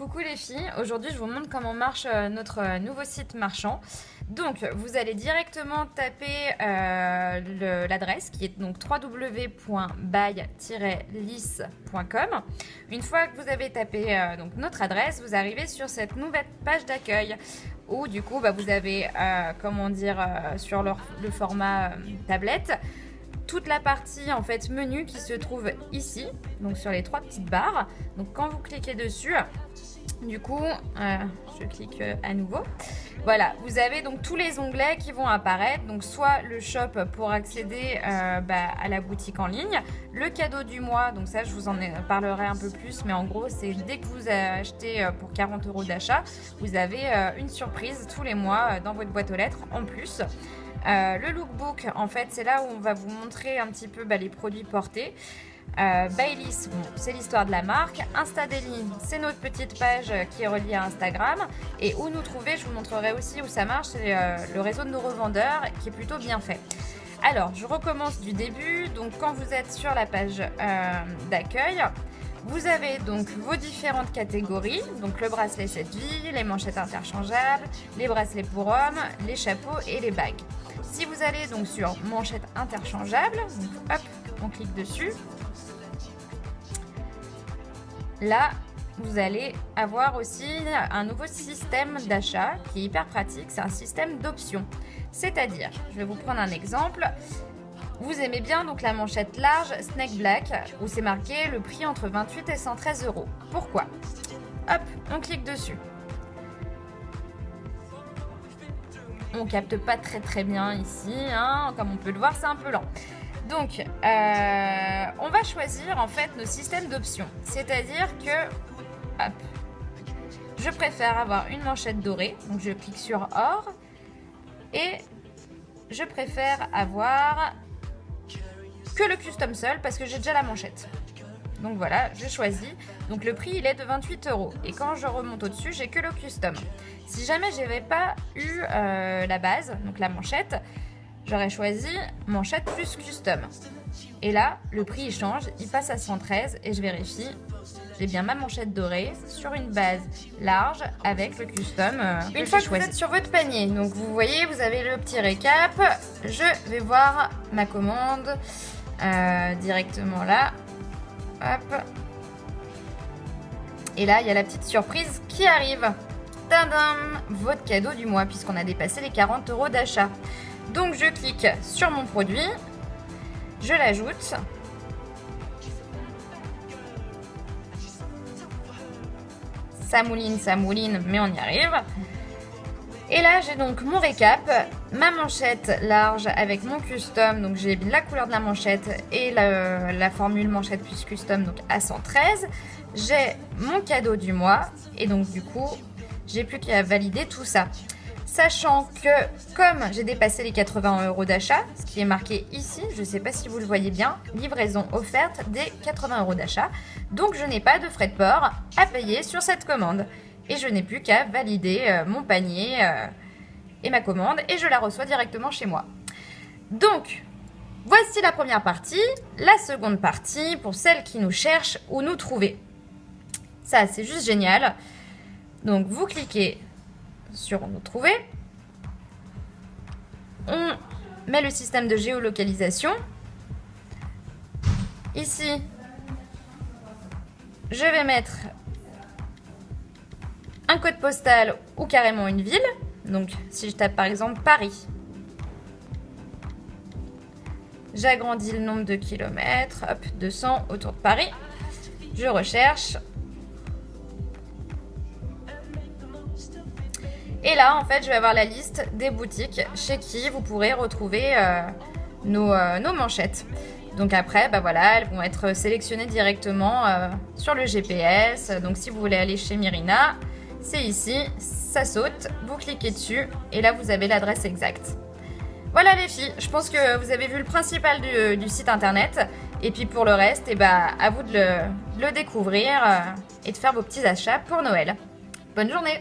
Coucou les filles, aujourd'hui je vous montre comment marche notre nouveau site marchand. Donc vous allez directement taper l'adresse qui est donc www.by-lice.com. Une fois que vous avez tapé donc notre adresse, vous arrivez sur cette nouvelle page d'accueil où du coup vous avez sur le format tablette toute la partie en fait menu qui se trouve ici, donc sur les trois petites barres. Donc quand vous cliquez dessus, du coup, je clique à nouveau. Voilà, vous avez donc tous les onglets qui vont apparaître. Donc soit le shop pour accéder à la boutique en ligne, le cadeau du mois. Donc ça, je vous en parlerai un peu plus, mais en gros, c'est dès que vous achetez pour 40 € d'achat, vous avez une surprise tous les mois dans votre boîte aux lettres en plus. Le lookbook, en fait, c'est là où on va vous montrer un petit peu les produits portés. By Lice, c'est l'histoire de la marque. Insta Daily, c'est notre petite page qui est reliée à Instagram. Et où nous trouver, je vous montrerai aussi où ça marche, c'est le réseau de nos revendeurs qui est plutôt bien fait. Alors, je recommence du début. Donc, quand vous êtes sur la page d'accueil, vous avez donc vos différentes catégories, donc le bracelet cette vie, les manchettes interchangeables, les bracelets pour hommes, les chapeaux et les bagues. Si vous allez donc sur manchettes interchangeables, donc, hop, on clique dessus. Là, vous allez avoir aussi un nouveau système d'achat qui est hyper pratique, c'est un système d'options. C'est-à-dire, je vais vous prendre un exemple. Vous aimez bien donc la manchette large Snake Black où c'est marqué le prix entre 28 et 113 €. Pourquoi? Hop, on clique dessus. On capte pas très bien ici, hein, comme on peut le voir, c'est un peu lent. Donc, on va choisir en fait nos systèmes d'options. C'est-à-dire que, hop, je préfère avoir une manchette dorée. Donc, je clique sur or. Et je préfère avoir que le custom seul parce que j'ai déjà la manchette. Donc voilà, je choisis. Donc le prix, il est de 28 €. Et quand je remonte au-dessus, j'ai que le custom. Si jamais je n'avais pas eu la base, donc la manchette, j'aurais choisi manchette plus custom. Et là, le prix il change, il passe à 113 et je vérifie. J'ai bien ma manchette dorée sur une base large avec le custom. Une fois que vous êtes sur votre panier, donc vous voyez, vous avez le petit récap. Je vais voir ma commande directement là. Hop. Et là, il y a la petite surprise qui arrive. Tadam! Votre cadeau du mois, puisqu'on a dépassé les 40 € d'achat. Donc, je clique sur mon produit. Je l'ajoute. Ça mouline, mais on y arrive. Et là, j'ai donc mon récap, ma manchette large avec mon custom, donc j'ai la couleur de la manchette et la formule manchette plus custom, donc à 113. J'ai mon cadeau du mois et donc du coup, j'ai plus qu'à valider tout ça. Sachant que comme j'ai dépassé les 80 € d'achat, ce qui est marqué ici, je ne sais pas si vous le voyez bien, livraison offerte des 80 € d'achat, donc je n'ai pas de frais de port à payer sur cette commande. Et je n'ai plus qu'à valider mon panier et ma commande et je la reçois directement chez moi. Donc, voici la première partie. La seconde partie, pour celles qui nous cherchent ou nous trouver. Ça, c'est juste génial. Donc, vous cliquez sur nous trouver. On met le système de géolocalisation. Ici, je vais mettre un code postal ou carrément une ville. Donc, si je tape par exemple Paris, j'agrandis le nombre de kilomètres, hop, 200 autour de Paris. Je recherche. Et là, en fait, je vais avoir la liste des boutiques chez qui vous pourrez retrouver nos manchettes. Donc après, voilà, elles vont être sélectionnées directement sur le GPS. Donc si vous voulez aller chez Myrina, c'est ici, ça saute, vous cliquez dessus et là vous avez l'adresse exacte. Voilà les filles, je pense que vous avez vu le principal du site internet. Et puis pour le reste, à vous de le découvrir et de faire vos petits achats pour Noël. Bonne journée!